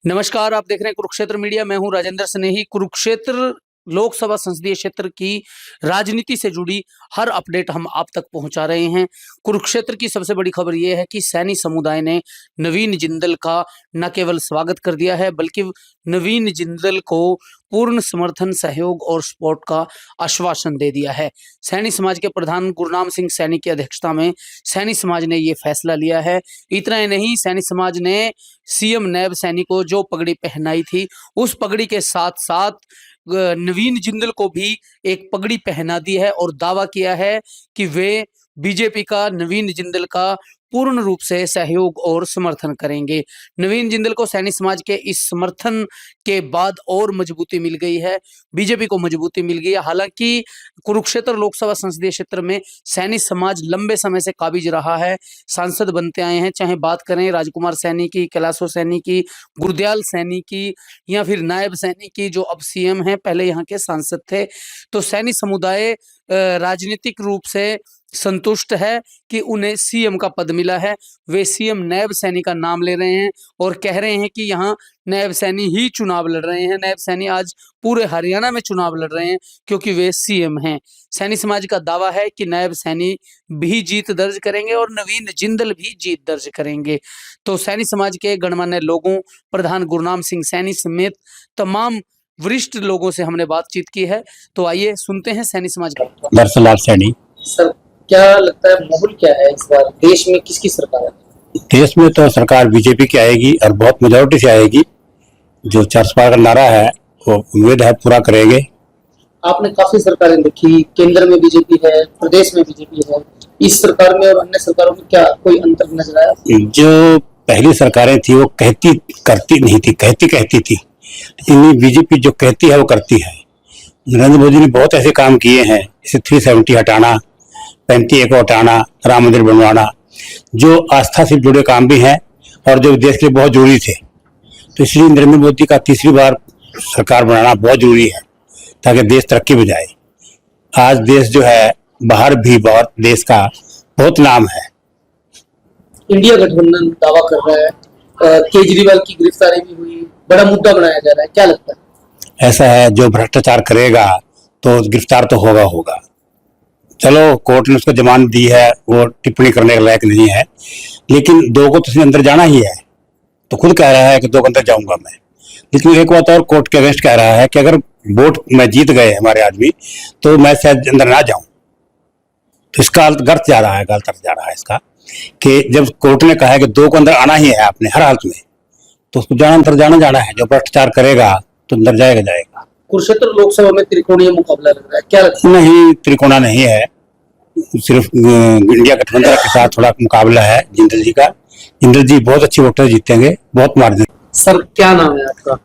नमस्कार, आप देख रहे हैं कुरुक्षेत्र मीडिया। मैं हूं राजेंद्र स्नेही। कुरुक्षेत्र लोकसभा संसदीय क्षेत्र की राजनीति से जुड़ी हर अपडेट हम आप तक पहुंचा रहे हैं। कुरुक्षेत्र की सबसे बड़ी खबर यह है कि सैनी समुदाय ने नवीन जिंदल का न केवल स्वागत कर दिया है, बल्कि नवीन जिंदल को पूर्ण समर्थन, सहयोग और सपोर्ट का आश्वासन दे दिया है। सैनी समाज के प्रधान गुरनाम सिंह सैनी की अध्यक्षता में सैनी समाज ने ये फैसला लिया है। इतना ही नहीं, सैनी समाज ने सीएम नैब सैनी को जो पगड़ी पहनाई थी, उस पगड़ी के साथ साथ नवीन जिंदल को भी एक पगड़ी पहना दी है और दावा किया है कि वे बीजेपी का नवीन जिंदल का पूर्ण रूप से सहयोग और समर्थन करेंगे। नवीन जिंदल को सैनी समाज के इस समर्थन के बाद और मजबूती मिल गई है, बीजेपी को मजबूती मिल गई है। हालांकि कुरुक्षेत्र लोकसभा संसदीय क्षेत्र में सैनी समाज लंबे समय से काबिज रहा है, सांसद बनते आए हैं, चाहे बात करें राजकुमार सैनी की, कैलाशो सैनी की, गुरदयाल सैनी की या फिर नायब सैनी की, जो अब सीएम हैं, पहले यहाँ के सांसद थे। तो सैनी समुदाय राजनीतिक रूप से संतुष्ट है कि उन्हें सीएम का पद मिला है। वे सीएम नैब सैनी का नाम ले रहे हैं और कह रहे हैं कि यहाँ नैब सैनी ही चुनाव लड़ रहे हैं। नैब सैनी आज पूरे हरियाणा में चुनाव लड़ रहे हैं क्योंकि वे सीएम हैं। सैनी समाज का दावा है कि नैब सैनी भी जीत दर्ज करेंगे और नवीन जिंदल भी जीत दर्ज करेंगे। तो सैनी समाज के गणमान्य लोगों, प्रधान गुरनाम सिंह सैनी समेत तमाम वरिष्ठ लोगों से हमने बातचीत की है। तो आइए सुनते हैं सैनी समाज का। दरअसल सैनी सर, क्या लगता है माहौल क्या है इस बार देश में, किसकी सरकार है? देश में तो सरकार बीजेपी की आएगी और बहुत मेजोरिटी से आएगी। जो 400 पार का नारा है वो उम्मीद है पूरा करेंगे। आपने काफी सरकारें देखी, केंद्र में बीजेपी है, प्रदेश में बीजेपी है। इस सरकार में और अन्य सरकारों में क्या कोई अंतर नजर आया? जो पहली सरकारें थी वो कहती करती नहीं थी, कहती थी, लेकिन बीजेपी जो कहती है वो करती है। नरेंद्र मोदी ने बहुत ऐसे काम किए हैं, जैसे 370 हटाना, 35 को हटाना, राम मंदिर बनवाना, जो आस्था से जुड़े काम भी हैं और जो देश के लिए बहुत जरूरी थे। तो इसलिए नरेंद्र मोदी का तीसरी बार सरकार बनाना बहुत जरूरी है ताकि देश तरक्की में जाए। आज देश जो है बाहर भी बहुत देश का बहुत नाम है। इंडिया गठबंधन दावा कर रहा है, केजरीवाल की गिरफ्तारी भी हुई, बड़ा मुद्दा बनाया जा रहा है, क्या लगता है? ऐसा है, जो भ्रष्टाचार करेगा तो गिरफ्तार तो होगा। चलो, कोर्ट ने उसको जमानत दी है, वो टिप्पणी करने के लायक नहीं है, लेकिन 2 को तो उसने अंदर जाना ही है। तो खुद कह रहा है कि 2 के अंदर जाऊंगा मैं। लेकिन एक बात और, कोर्ट के अगेंस्ट कह रहा है कि अगर वोट में जीत गए हमारे आदमी तो मैं शायद अंदर ना जाऊं। तो इसका गलत जा रहा है इसका, कि जब कोर्ट ने कहा है कि 2 को अंदर आना ही है आपने हर हालत में, तो उसको जाना है। जो भ्रष्टाचार करेगा तो अंदर जाएगा। कुरुक्षेत्र लोकसभा में त्रिकोणीय मुकाबला लग रहा है, क्या लगता है? नहीं, त्रिकोणा नहीं है, सिर्फ इंडिया गठबंधन के साथ थोड़ा मुकाबला है जिंदल जी का। जिंदल जी बहुत अच्छी वोटर जीतेंगे, बहुत मार्जिन। सर, क्या नाम है आपका?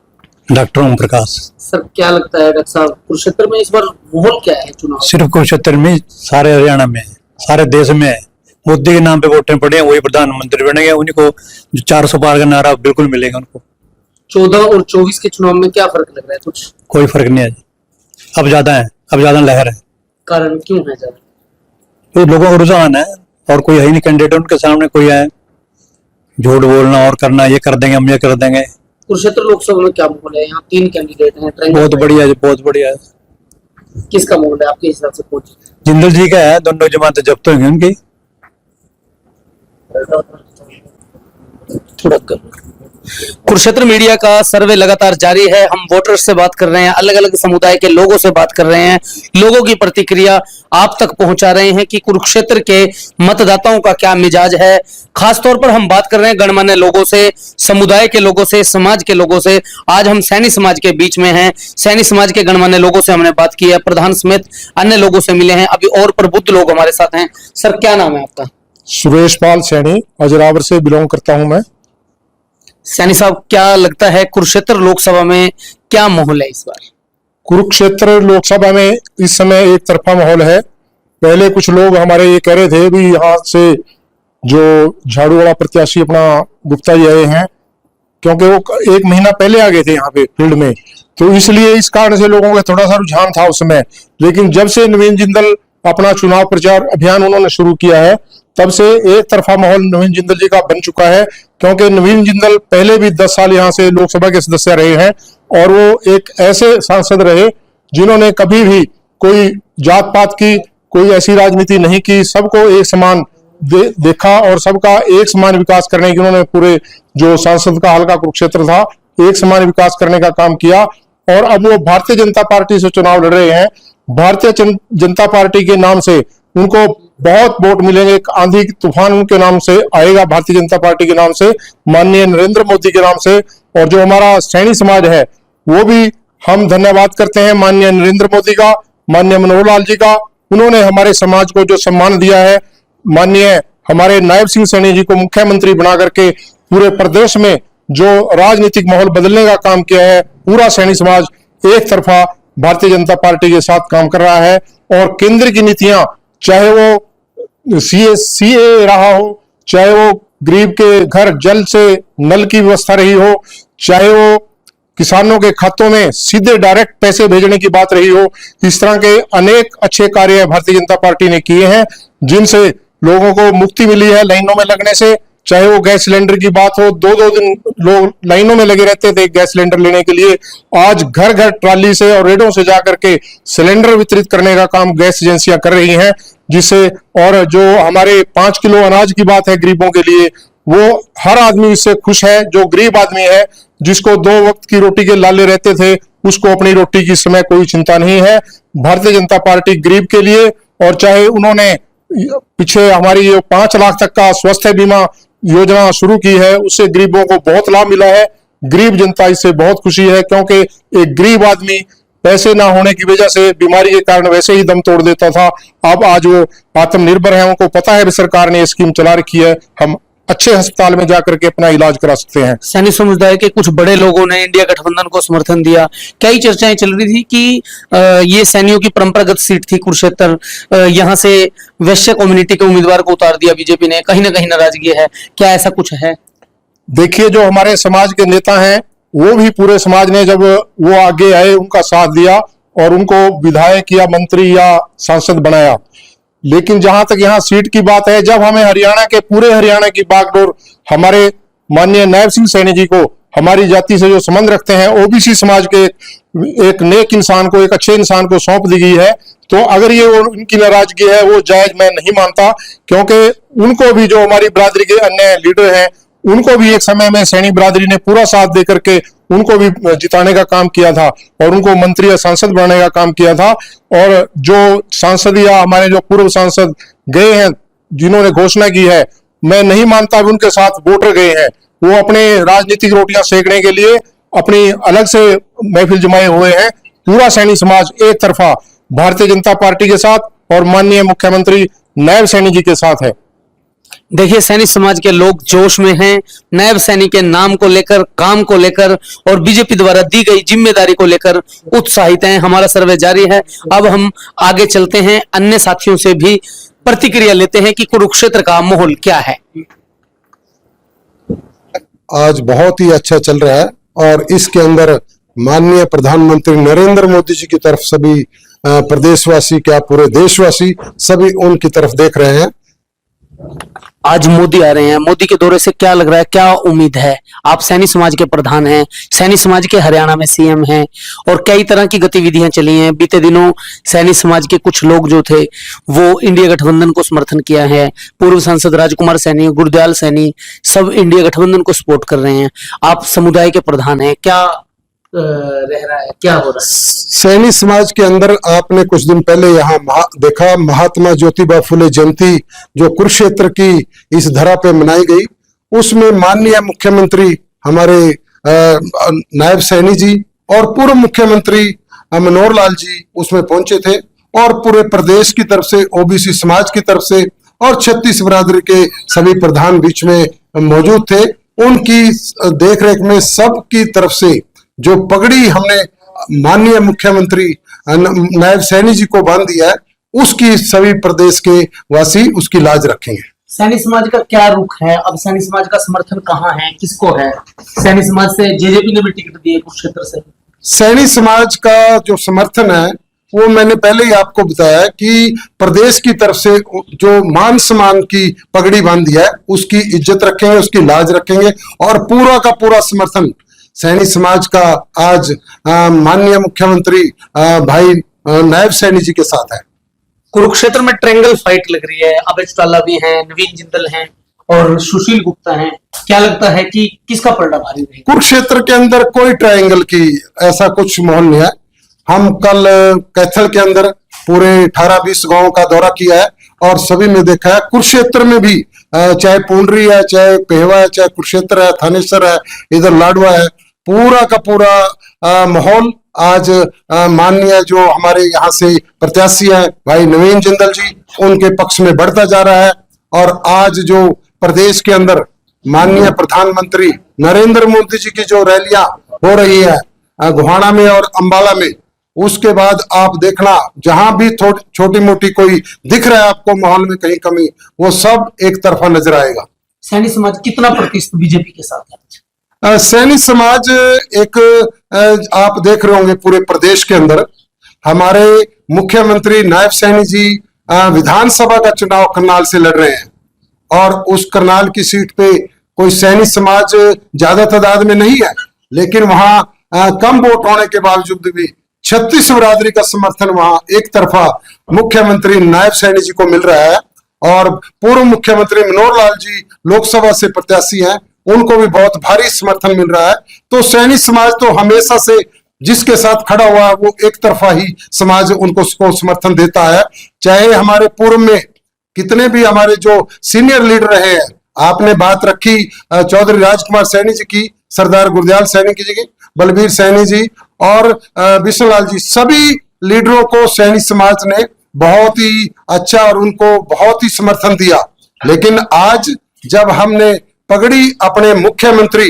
डॉक्टर ओम प्रकाश। सर, क्या लगता है डॉक्टर साहब, कुरुक्षेत्र में इस बार माहौल क्या है चुनाव? सिर्फ कुरुक्षेत्र में, सारे हरियाणा में, सारे देश में मोदी के नाम पे वोटें पड़े हैं, वही प्रधानमंत्री बनेंगे। उनको जो 400 पार का नारा बिल्कुल मिलेगा उनको। 14 और 24 के चुनाव में क्या फर्क लग रहा है? कुछ कोई फर्क नहीं है, अब ज्यादा लहर है। कारण क्यों है ज्यादा? तो लोगों का रुझान है और कोई है ही नहीं कैंडिडेट उनके सामने। कोई है झूठ बोलना और करना, ये कर देंगे हम, ये कर देंगे। कुरुक्षेत्र लोकसभा में क्या माहौल है? यहाँ 3 कैंडिडेट हैं। बहुत बढ़िया है। किसका माहौल है आपके हिसाब से? जिंदल जी का है, दोनों जमानतें जब्त होंगी उनकी। थोड़ा कर। कुरुक्षेत्र मीडिया का सर्वे लगातार जारी है। हम वोटर्स से बात कर रहे हैं, अलग अलग समुदाय के लोगों से बात कर रहे हैं, लोगों की प्रतिक्रिया आप तक पहुंचा रहे हैं कि कुरुक्षेत्र के मतदाताओं का क्या मिजाज है। खासतौर पर हम बात कर रहे हैं गणमान्य लोगों से, समुदाय के लोगों से, समाज के लोगों से। आज हम सैनी समाज के बीच में हैं। सैनी समाज के गणमान्य लोगों से हमने बात की है, प्रधान समेत अन्य लोगों से मिले हैं। अभी और प्रबुद्ध लोग हमारे साथ हैं। सर, क्या नाम है आपका? सुरेश पाल सैनी, अजरावर से बिलोंग करता हूं मैं। सैनी साहब, क्या लगता है कुरुक्षेत्र लोकसभा में क्या माहौल है इस बार? कुरुक्षेत्र लोकसभा में इस समय एक तरफा माहौल है। पहले कुछ लोग हमारे ये कह रहे थे भी यहाँ से जो झाड़ू वाला प्रत्याशी अपना गुप्ता जी आए हैं, क्योंकि वो 1 महीना पहले आ गए थे यहाँ पे फील्ड में, तो इसलिए इस कारण से लोगों का थोड़ा सा रुझान था उस समय। लेकिन जब से नवीन जिंदल अपना चुनाव प्रचार अभियान उन्होंने शुरू किया है, तब से एक तरफा माहौल नवीन जिंदल जी का बन चुका है, क्योंकि नवीन जिंदल पहले भी 10 साल यहाँ से लोकसभा के सदस्य रहे हैं और वो एक ऐसे सांसद रहे जिन्होंने कभी भी कोई जात पात की कोई ऐसी राजनीति नहीं की, सबको एक समान देखा और सबका एक समान विकास करने की उन्होंने पूरे जो सांसद का हल्का कुरुक्षेत्र था एक समान विकास करने का काम किया। और अब वो भारतीय जनता पार्टी से चुनाव लड़ रहे हैं। भारतीय जनता पार्टी के नाम से उनको बहुत वोट मिलेंगे, एक आंधी तूफान उनके नाम से आएगा, भारतीय जनता पार्टी के नाम से, माननीय नरेंद्र मोदी के नाम से। और जो हमारा सैनी समाज है वो भी हम धन्यवाद करते हैं माननीय नरेंद्र मोदी का, माननीय मनोहर लाल जी का। उन्होंने हमारे समाज को जो सम्मान दिया है, माननीय हमारे नायब सिंह सैनी जी को मुख्यमंत्री बना करके पूरे प्रदेश में जो राजनीतिक माहौल बदलने का काम किया है, पूरा सैनी समाज एक तरफा भारतीय जनता पार्टी के साथ काम कर रहा है। और केंद्र की नीतियां, चाहे वो सीए रहा हो, चाहे वो गरीब के घर जल से नल की व्यवस्था रही हो, चाहे वो किसानों के खातों में सीधे डायरेक्ट पैसे भेजने की बात रही हो, इस तरह के अनेक अच्छे कार्य भारतीय जनता पार्टी ने किए हैं जिनसे लोगों को मुक्ति मिली है लाइनों में लगने से। चाहे वो गैस सिलेंडर की बात हो, 2-2 दिन लोग लाइनों में लगे रहते थे गैस सिलेंडर लेने के लिए, आज घर घर ट्राली से और रेडों से जाकर के सिलेंडर वितरित करने का काम गैस एजेंसियां कर रही हैं, जिससे और जो हमारे 5 किलो अनाज की बात है गरीबों के लिए, वो हर आदमी इससे खुश है। जो गरीब आदमी है जिसको 2 वक्त की रोटी के लाले रहते थे, उसको अपनी रोटी की समय कोई चिंता नहीं है। भारतीय जनता पार्टी गरीब के लिए, और चाहे उन्होंने पीछे हमारी ये 5 लाख तक का स्वास्थ्य बीमा योजना शुरू की है, उससे गरीबों को बहुत लाभ मिला है। गरीब जनता इससे बहुत खुशी है, क्योंकि एक गरीब आदमी पैसे ना होने की वजह से बीमारी के कारण वैसे ही दम तोड़ देता था, अब आज वो आत्मनिर्भर है, उनको पता है सरकार ने स्कीम चला रखी है, हम अच्छे अस्पताल में जाकर के अपना इलाज करा सकते हैं। सैनी समुदाय के कुछ बड़े लोगों ने इंडिया गठबंधन को समर्थन दिया। कई चर्चाएं चल रही थी कि ये सैनियों की परंपरागत सीट थी कुरुक्षेत्र, यहाँ से वैश्य कम्युनिटी के उम्मीदवार को उतार दिया बीजेपी ने, कहीं ना कहीं नाराजगी है, क्या ऐसा कुछ है? देखिए, जो हमारे समाज के नेता हैं वो भी पूरे समाज ने जब वो आगे आए उनका साथ दिया और उनको विधायक या मंत्री या सांसद बनाया। लेकिन जहां तक यहाँ सीट की बात है, जब हमें हरियाणा के पूरे हरियाणा की बागडोर हमारे माननीय नायब सिंह सैनी जी को, हमारी जाति से जो संबंध रखते हैं, ओबीसी समाज के एक नेक इंसान को, एक अच्छे इंसान को सौंप दी गई है, तो अगर ये उनकी नाराजगी है वो जायज मैं नहीं मानता, क्योंकि उनको भी, जो हमारी बिरादरी के अन्य लीडर हैं, उनको भी एक समय में सैनी बिरादरी ने पूरा साथ देकर के उनको भी जिताने का काम किया था और उनको मंत्री या सांसद बनाने का काम किया था। और जो सांसद या हमारे जो पूर्व सांसद गए हैं जिन्होंने घोषणा की है, मैं नहीं मानता भी उनके साथ वोटर गए हैं, वो अपने राजनीतिक रोटियां सेकने के लिए अपनी अलग से महफिल जमाए हुए हैं। पूरा सैनी समाज एक तरफा भारतीय जनता पार्टी के साथ और माननीय मुख्यमंत्री नायब सैनी जी के साथ है। देखिए, सैनी समाज के लोग जोश में हैं, नायब सैनी के नाम को लेकर, काम को लेकर और बीजेपी द्वारा दी गई जिम्मेदारी को लेकर उत्साहित हैं। हमारा सर्वे जारी है, अब हम आगे चलते हैं, अन्य साथियों से भी प्रतिक्रिया लेते हैं कि कुरुक्षेत्र का माहौल क्या है। आज बहुत ही अच्छा चल रहा है और इसके अंदर माननीय प्रधानमंत्री नरेंद्र मोदी जी की तरफ सभी प्रदेशवासी, क्या पूरे देशवासी सभी उनकी तरफ देख रहे हैं। आज मोदी आ रहे हैं, मोदी के दौरे से क्या लग रहा है, क्या उम्मीद है? आप सैनी समाज के प्रधान हैं, सैनी समाज के हरियाणा में सीएम हैं और कई तरह की गतिविधियां चली हैं। बीते दिनों सैनी समाज के कुछ लोग जो थे वो इंडिया गठबंधन को समर्थन किया है, पूर्व सांसद राजकुमार सैनी, गुरदयाल सैनी, सब इंडिया गठबंधन को सपोर्ट कर रहे हैं। आप समुदाय के प्रधान हैं, क्या रह रहा है, क्या हो रहा है? सैनी समाज के अंदर आपने कुछ दिन पहले यहाँ देखा, महात्मा ज्योतिबा फुले जयंती जो कुरुक्षेत्र की इस धरा पे मनाई गई, उसमें माननीय मुख्यमंत्री हमारे नायब सैनी जी और पूर्व मुख्यमंत्री मनोहर लाल जी उसमें पहुंचे थे और पूरे प्रदेश की तरफ से, ओबीसी समाज की तरफ से और 36 बिरादरी के सभी प्रधान बीच में मौजूद थे। उनकी देखरेख में सबकी तरफ से जो पगड़ी हमने माननीय मुख्यमंत्री नायब सैनी जी को बांध दिया है, उसकी सभी प्रदेश के वासी उसकी लाज रखेंगे। सैनी समाज का क्या रुख है अब? सैनी समाज का समर्थन कहाँ है, किसको है? सैनी समाज से जेजेपी ने भी टिकट दी है कुरुक्षेत्र से। सैनी समाज का जो समर्थन है वो मैंने पहले ही आपको बताया कि प्रदेश की तरफ से जो मान सम्मान की पगड़ी बांधी है उसकी इज्जत रखेंगे, उसकी लाज रखेंगे और पूरा का पूरा समर्थन सैनी समाज का आज माननीय मुख्यमंत्री भाई नायब सैनी जी के साथ है। कुरुक्षेत्र में ट्रायंगल फाइट लग रही है, अभय चौटाला भी हैं, नवीन जिंदल हैं और सुशील गुप्ता हैं। क्या लगता है कि किसका पलड़ा भारी रहेगा? कुरुक्षेत्र के अंदर कोई ट्रायंगल की ऐसा कुछ माहौल नहीं है। हम कल कैथल के अंदर पूरे 18-20 गांवों का दौरा किया है और सभी में देखा है कुरुक्षेत्र में भी चाहे पूंडरी है, चाहे पेहवा है, चाहे कुरुक्षेत्र है, थानेसर है, इधर लाडवा है, पूरा का पूरा माहौल आज माननीय जो हमारे यहाँ से प्रत्याशी है भाई नवीन जिंदल जी उनके पक्ष में बढ़ता जा रहा है। और आज जो प्रदेश के अंदर माननीय प्रधानमंत्री नरेंद्र मोदी जी की जो रैलियां हो रही है गोहाना में और अंबाला में, उसके बाद आप देखना जहां भी छोटी मोटी कोई दिख रहा है आपको माहौल में कहीं कमी, वो सब एक तरफा नजर आएगा। सैनी समाज कितना प्रतिशत बीजेपी के साथ है? सैनी समाज एक आप देख रहे होंगे पूरे प्रदेश के अंदर हमारे मुख्यमंत्री नायब सैनी जी विधानसभा का चुनाव करनाल से लड़ रहे हैं और उस करनाल की सीट पे कोई सैनी समाज ज्यादा तादाद में नहीं है, लेकिन वहां कम वोट होने के बावजूद भी 36 बिरादरी का समर्थन वहां एक तरफा मुख्यमंत्री नायब सैनी जी को मिल रहा है। और पूर्व मुख्यमंत्री मनोहर लाल जी लोकसभा से प्रत्याशी हैं, उनको भी बहुत भारी समर्थन मिल रहा है। तो सैनी समाज तो हमेशा से जिसके साथ खड़ा हुआ है वो एक तरफा ही समाज उनको समर्थन देता है। चाहे हमारे पूर्व में कितने भी हमारे जो सीनियर लीडर रहे हैं, आपने बात रखी चौधरी राजकुमार सैनी जी की, सरदार गुरदयाल सैनी जी की, बलबीर सैनी जी और विष्णुलाल जी, सभी लीडरों को सैनी समाज ने बहुत ही अच्छा और उनको बहुत ही समर्थन दिया। लेकिन आज जब हमने पगड़ी अपने मुख्यमंत्री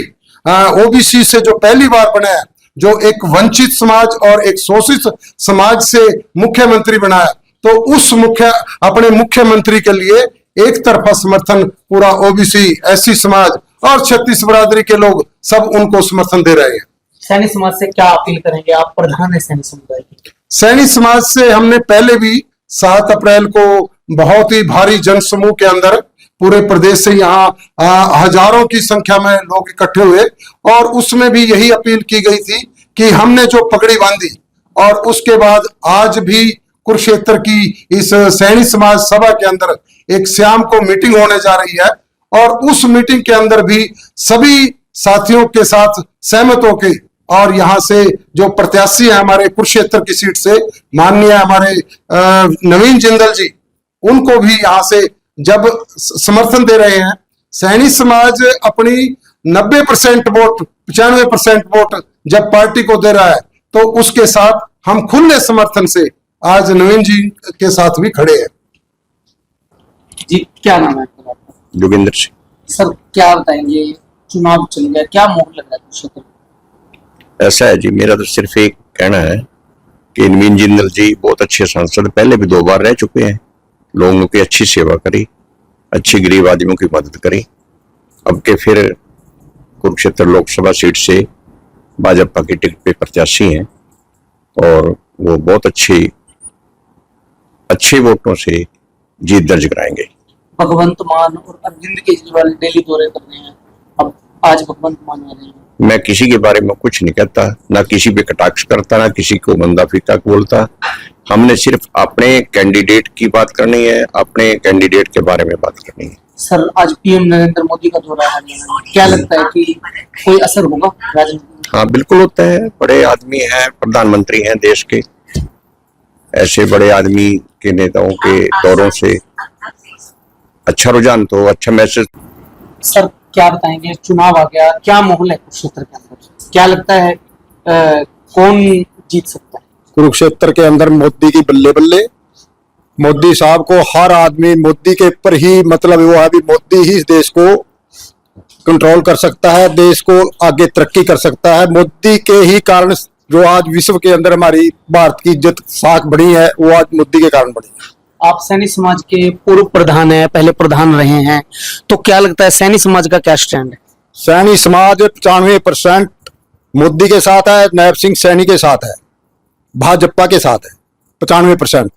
ओबीसी से जो पहली बार बनाया, जो एक वंचित समाज और एक शोषित समाज से मुख्यमंत्री बनाया, तो उस अपने मुख्यमंत्री के लिए एक तरफा समर्थन पूरा ओबीसी, एससी समाज और 36 बिरादरी के लोग सब उनको समर्थन दे रहे हैं। सैनी समाज से क्या अपील करेंगे आप, प्रधान है सैनी समुदाय की? सैनी समाज से हमने पहले भी 7 अप्रैल को बहुत ही भारी जनसमूह के अंदर पूरे प्रदेश से यहाँ हजारों की संख्या में लोग इकट्ठे हुए और उसमें भी यही अपील की गई थी कि हमने जो पगड़ी बांधी और उसके बाद आज भी कुरुक्षेत्र की इस सैनी समाज सभा के अंदर एक शाम को मीटिंग होने जा रही है और उस मीटिंग के अंदर भी सभी साथियों के साथ सहमत होके और यहाँ से जो प्रत्याशी है हमारे कुरुक्षेत्र की सीट से माननीय हमारे नवीन जिंदल जी, उनको भी यहाँ से जब समर्थन दे रहे हैं। सैनी समाज अपनी 90% वोट 95% वोट जब पार्टी को दे रहा है तो उसके साथ हम खुले समर्थन से आज नवीन जी के साथ भी खड़े हैं। जी क्या नाम है आपका? जोगिंदर सिंह। सर क्या बताएंगे, चुनाव चल गया, क्या मोह लग रहा है कुरुक्षेत्र? ऐसा है जी, मेरा तो सिर्फ एक कहना है कि नवीन जिंदल जी बहुत अच्छे सांसद, पहले भी 2 बार रह चुके हैं, लोगों की अच्छी सेवा करी, अच्छी गरीब आदमियों की मदद करी। अब के फिर कुरुक्षेत्र लोकसभा सीट से भाजपा की टिकट पे प्रत्याशी हैं और वो बहुत अच्छे वोटों से जीत दर्ज कराएंगे। भगवंत मान और अरविंद केजरीवाल दिल्ली दौरे कर रहे हैं, अब आज भगवंत मान आ रहे हैं। मैं किसी के बारे में कुछ नहीं कहता, ना किसी पे कटाक्ष करता, ना किसी को मंदा फीका बोलता। हमने सिर्फ अपने कैंडिडेट की बात करनी है, अपने कैंडिडेट के बारे में बात करनी है। सर आज पीएम नरेंद्र मोदी का दौरा है हरियाणा में, क्या लगता है कि कोई असर होगा राजनीति में? हाँ बिल्कुल होता है, बड़े आदमी हैं, प्रधानमंत्री हैं देश के, ऐसे बड़े आदमी के नेताओं के दौरों से अच्छा रुझान तो अच्छा मैसेज। सर क्या बताएंगे, चुनाव आ गया, क्या माहौल है कुरुक्षेत्र के अंदर, क्या लगता है कौन जीत सकता है? कुरुक्षेत्र के अंदर मोदी की बल्ले बल्ले। मोदी साहब को हर आदमी मोदी के ऊपर ही मतलब वो है भी मोदी ही इस देश को कंट्रोल कर सकता है, देश को आगे तरक्की कर सकता है। मोदी के ही कारण जो आज विश्व के अंदर हमारी भारत की इज्जत साख बढ़ी है, वो आज मोदी के कारण बढ़ी है। आप सैनी समाज के पूर्व प्रधान है, पहले प्रधान रहे हैं, तो क्या लगता है सैनी समाज का क्या स्टैंड है? सैनी समाज 95% मोदी के साथ है, नायब सिंह सैनी के साथ है, भाजपा के साथ है। 95%।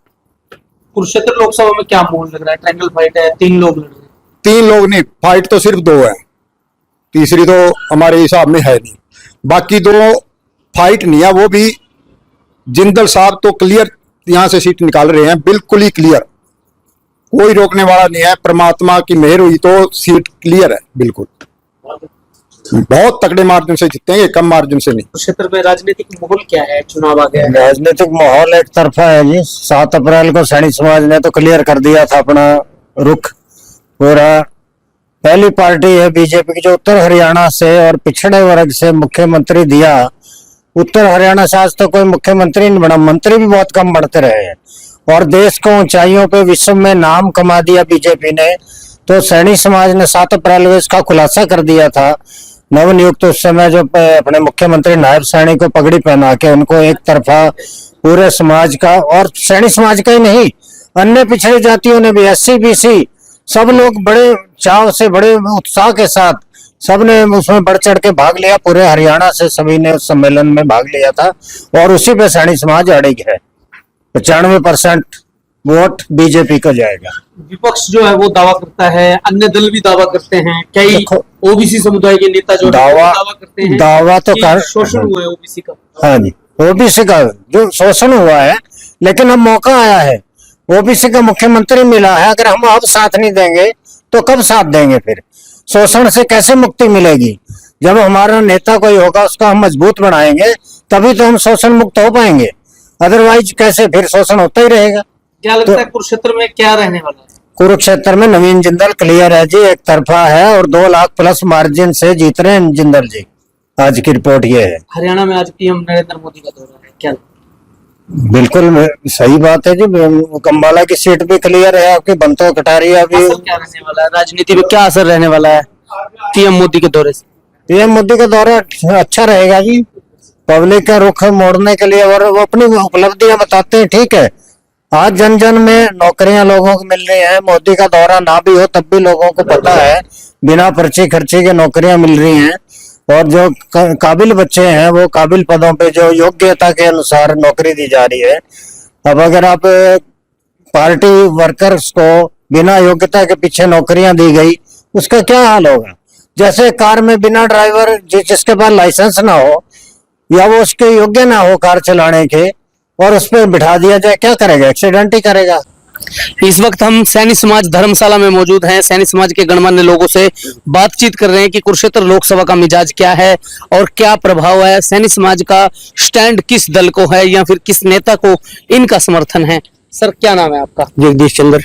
कुरुक्षेत्र लोकसभा में क्या माहौल लग रहा है? ट्रायंगल फाइट है, 3 लोग लड़ रहे हैं। 3 लोग नहीं, फाइट तो सिर्फ 2 है, तीसरी तो हमारे हिसाब में है नहीं। बाकी 2 फाइट नहीं है, वो भी जिंदल साहब तो क्लियर यहां से सीट निकाल रहे हैं, बिल्कुल ही क्लियर, कोई रोकने वाला नहीं है। परमात्मा की मेहर हुई तो सीट क्लियर है, बिल्कुल बहुत तगड़े मार्जिन से जीतेंगे, कम मार्जिन से नहीं। कुरुक्षेत्र में राजनीतिक माहौल क्या है? चुनाव आ गया है। राजनीतिक माहौल एक तरफा है जी। 7 अप्रैल को सैनिक समाज ने तो क्लियर कर दिया था अपना रुख पूरा। पहली पार्टी है बीजेपी की जो उत्तर हरियाणा से और पिछड़े वर्ग से मुख्यमंत्री दिया। उत्तर हरियाणा से आज तो कोई मुख्यमंत्री नहीं बना, मंत्री भी बहुत कम बढ़ते रहे हैं और देश को ऊंचाइयों पे विश्व में नाम कमा दिया बीजेपी ने। तो सैनिक समाज ने 7 अप्रैल को इसका खुलासा कर दिया था। नवनियुक्त उस समय जो अपने मुख्यमंत्री नायब सैनिक को पगड़ी पहना के उनको एक तरफा पूरे समाज का, और सैनिक समाज का ही नहीं, अन्य पिछड़ी जातियों ने भी, SC BC सब लोग बड़े चाव से, बड़े उत्साह के साथ सबने उसमें बढ़ चढ़ के भाग लिया। पूरे हरियाणा से सभी ने उस सम्मेलन में भाग लिया था और उसी पे सैनिक समाज अड़िग है। 95% वोट बीजेपी को जाएगा। विपक्ष जो है वो दावा करता है, अन्य दल भी दावा करते हैं, कई OBC समुदाय के नेता जो दावा करते हैं, दावा तो कि शोषण हुआ है OBC का। हाँ जी, OBC का जो शोषण हुआ है, लेकिन अब मौका आया है, OBC का मुख्यमंत्री मिला है। अगर हम अब साथ नहीं देंगे तो कब साथ देंगे? फिर शोषण से कैसे मुक्ति मिलेगी? जब हमारा नेता कोई होगा उसका हम मजबूत बनाएंगे तभी तो हम शोषण मुक्त हो पाएंगे, अदरवाइज कैसे? फिर शोषण होता ही रहेगा। क्या लगता है कुरुक्षेत्र में क्या रहने वाला है? कुरुक्षेत्र में नवीन जिंदल क्लियर है जी, एक तरफा है और 2 लाख प्लस मार्जिन से जीत रहे हैं जिंदल जी। आज की रिपोर्ट ये है। हरियाणा में आज PM नरेंद्र मोदी का दौरा है, क्या? बिल्कुल सही बात है जी। कंबाला की सीट भी क्लियर है आपकी, बंतो कटारिया भी। असर क्या रहने वाला है? राजनीति में क्या असर रहने वाला है PM मोदी के दौरे से? PM मोदी का दौरा अच्छा रहेगा जी, पब्लिक का रुख मोड़ने के लिए, और वो अपनी उपलब्धियां बताते हैं। ठीक है, आज जन जन में नौकरियां लोगों को मिल रही है। मोदी का दौरा ना भी हो तब भी लोगों को पता है बिना पर्ची खर्ची के नौकरियां मिल रही हैं, और जो काबिल बच्चे हैं वो काबिल पदों पे जो योग्यता के अनुसार नौकरी दी जा रही है। अब अगर आप पार्टी वर्कर्स को बिना योग्यता के पीछे नौकरियां दी गई, उसका क्या हाल होगा? जैसे कार में बिना ड्राइवर, जिसके पास लाइसेंस ना हो या वो उसके योग्य ना हो कार चलाने के, और उस पर बिठा दिया जाए, क्या करेगा? एक्सीडेंट ही करेगा। इस वक्त हम सैनिक समाज धर्मशाला में मौजूद हैं। सैनिक समाज के गणमान्य लोगों से बातचीत कर रहे हैं कि कुरुक्षेत्र लोकसभा का मिजाज क्या है और क्या प्रभाव है, सैनिक समाज का स्टैंड किस दल को है या फिर किस नेता को इनका समर्थन है। सर क्या नाम है आपका? जगदीश चंद्र।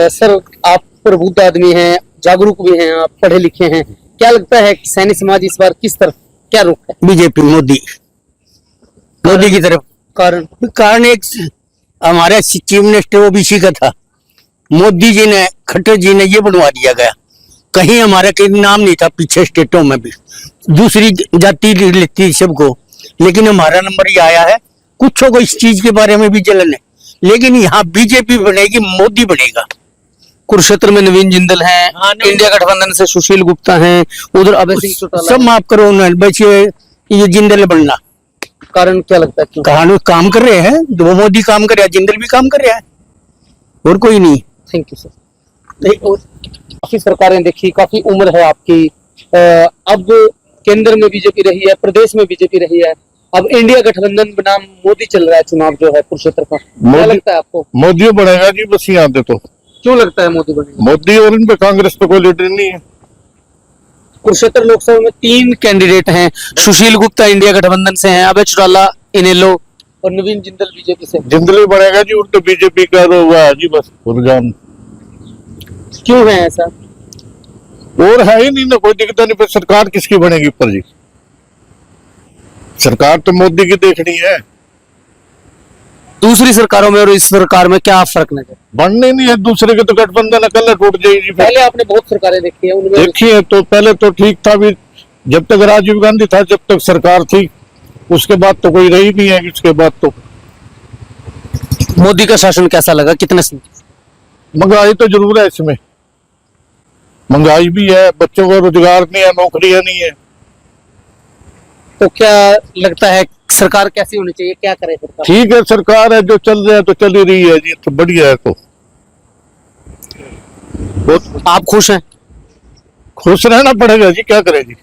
सर आप प्रबुद्ध आदमी हैं, जागरूक भी हैं, आप पढ़े लिखे हैं, क्या लगता है कि सैनिक समाज इस बार किस तरफ, क्या रुख है? बीजेपी, मोदी की तरफ। कारण एक हमारे चीफ मिनिस्टर OBC का था, मोदी जी ने, खट्टर जी ने ये बनवा दिया गया। कहीं हमारा कहीं नाम नहीं था पीछे स्टेटों में भी, दूसरी जाति लेती सबको, लेकिन हमारा नंबर ही आया है। कुछ को इस चीज के बारे में भी जलन है, लेकिन यहाँ बीजेपी बनेगी, मोदी बनेगा। कुरुक्षेत्र में नवीन जिंदल हैं, इंडिया गठबंधन से सुशील गुप्ता हैं, उधर अभय सिंह चौटाला सब माफ करो, बस ये जिंदल बनना। कारण क्या लगता है क्यों? कहानी काम कर रहे हैं, वो मोदी काम कर रहा है, जिंदल भी काम कर रहा है, और कोई नहीं। Thank you sir. काफी सरकारें देखी, काफी उम्र है आपकी, अब केंद्र में बीजेपी रही है, प्रदेश में बीजेपी रही है, अब इंडिया गठबंधन बनाम मोदी चल रहा है। चुनाव जो है कुरुक्षेत्र का, क्या लगता है आपको? मोदी बढ़ेगा जी, बस यहाँ पे तो क्यों लगता है मोदी बनेगा? मोदी, और इन पे कांग्रेस पे कोई लीडर नहीं है। कुरुक्षेत्र लोकसभा में 3 कैंडिडेट हैं, सुशील गुप्ता इंडिया गठबंधन से हैं, अभय चौटाला इनेलो और नवीन जिंदल बीजेपी से। जिंदल बढ़ेगा जी, उल्टा बीजेपी का हुआ है जी, बस रुझान। क्यों है ऐसा? और है ही नहीं ना, कोई दिक्कत नहीं। पर सरकार किसकी बनेगी ऊपर जी? सरकार तो मोदी की देखनी है। दूसरी सरकारों में और इस सरकार में क्या फर्क नजर? बनने नहीं है, दूसरे के तो गठबंधन अकेला टूट जाएगी। पहले आपने बहुत सरकारें देखी है, उनमें देखी है तो पहले तो ठीक था, भी जब तक राजीव गांधी था, जब तक सरकार थी, उसके बाद तो कोई रही नहीं है। इसके बाद तो मोदी का शासन कैसा लगा? कितने महंगाई तो जरूर है इसमें, महंगाई भी है, बच्चों को रोजगार नहीं है, नौकरियां नहीं है। तो क्या लगता है सरकार कैसी होनी चाहिए, क्या करे सरकार? ठीक है, सरकार है जो चल रहा है तो चल ही रही है जी, तो बढ़िया है। तो बहुत आप खुश हैं? खुश रहना पड़ेगा जी, क्या करें जी।